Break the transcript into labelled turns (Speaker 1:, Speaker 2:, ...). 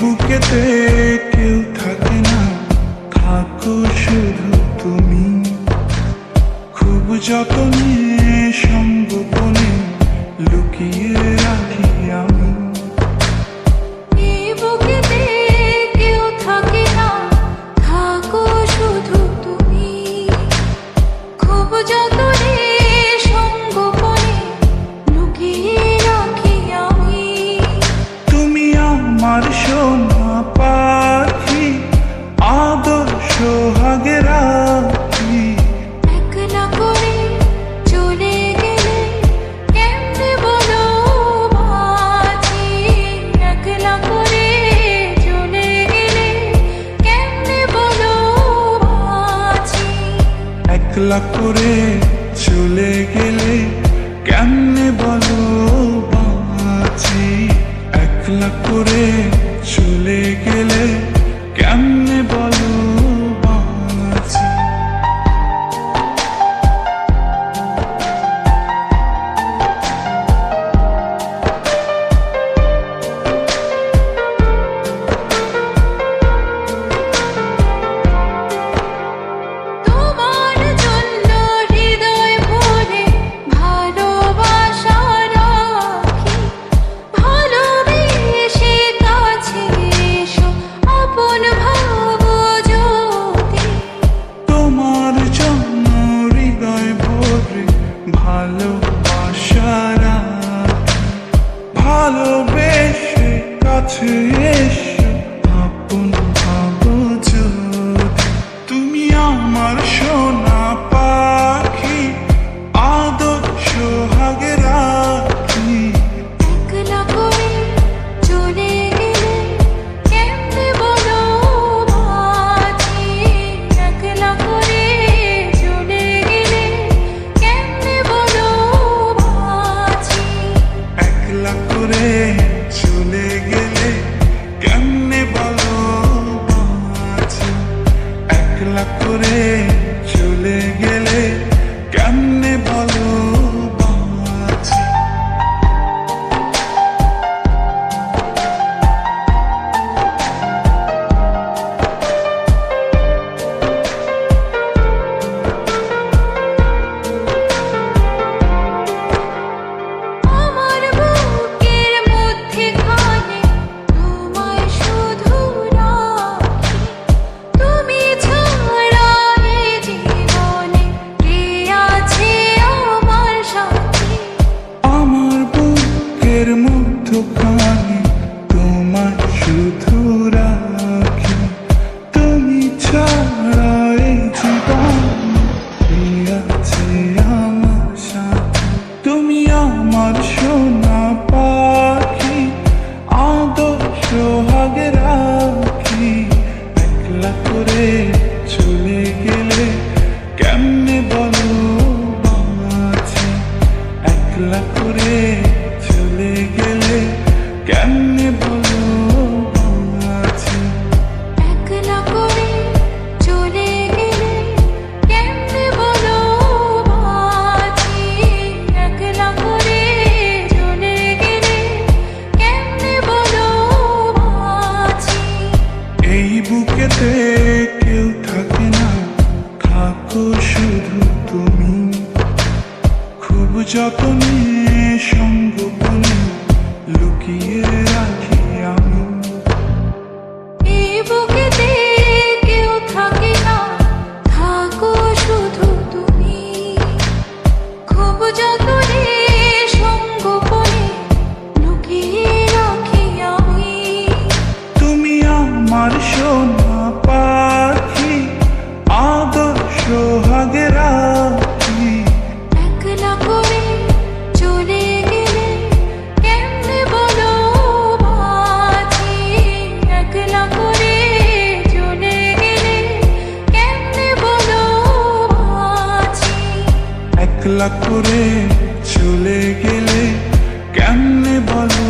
Speaker 1: বুকেতে কেউ থাকে না, থাকো শুধু তুমি। খুব যতনে সংগোপনে লুকিয়ে রাখি আমি।
Speaker 2: এই বুকেতে কেউ থাকে না, থাকো শুধু তুমি। খুব যতনে সংগোপনে লুকিয়ে রাখি আমি।
Speaker 1: তুমি আমার সোনা পাখি, আদর সোহাগে রাখি।
Speaker 2: একলা করে চলে গেলে কেমনে বলো বাঁচি। একলা করে চলে গেলে কেমনে বলো বাঁচি।
Speaker 1: একলা করে চলে গেলে কেমনে বলো বাঁচি। একলা করে চলে গেলে কেমনে বলো বাঁচি।
Speaker 2: তোমার জন্য হৃদয় ভরে ভালোবাসা রাখি। ভালোবেসে কাছে এসো, আপন ভাবো যদি।
Speaker 1: তোমার জন্য হৃদয় ভরে ভালোবাসা রাখি। ভালোবেসে কাছে এসো, আপন ভাবো যদি। তুমি আমার সোনা পাখি, আদর সোহাগে রাখি।
Speaker 2: একলা করে চলে গেলে কেমনে বলো বাঁচি। একলা করে চলে গেলে কেমনে বলো বাঁচি।
Speaker 1: একলা করে চলে গেলে কেমনে বলো বাঁচি। একলা করে চলে গেলে কেমনে বলো বাঁচি।
Speaker 2: আমার বুকের মধ্যেখানে তোমায় শুধু রাখি। তুমি ছাড়া এই জীবনে কে আছে আমার সাথী।
Speaker 1: আমার বুকের মধ্যখানে তোমায় শুধু রাখি। তুমি ছাড়া এই জীবনে কে আছে আমার সাথে। তুমি আমার সোনা পাখি, আদর সোহাগে রাখি। একলা করে চলে গেলে কেমনে বলো বাঁচি। একলা করে চলে গেলে কেমনে বলো বাঁচি।
Speaker 2: একলা করে চলে গেলে কেমনে বলো বাঁচি। একলা করে চলে গেলে কেমনে বলো বাঁচি।
Speaker 1: এই বুকেতে কেউ থাকে না, থাকো শুধু তুমি। খুব যতনে সংগোপনে লুকিয়ে রাখি আমি।
Speaker 2: এই বুকেতে কেউ থাকে না, থাকো শুধু তুমি। খুব যতনে সংগোপনে লুকিয়ে রাখি আমি।
Speaker 1: তুমি আমার সোনা পাখি, আদর সোহাগে রাখি।
Speaker 2: একলা করে চলে গেলে কেমনে বলো বাঁচি। একলা করে চলে গেলে কেমনে বলো বাঁচি।
Speaker 1: একলা করে চলে গেলে কেমনে বলো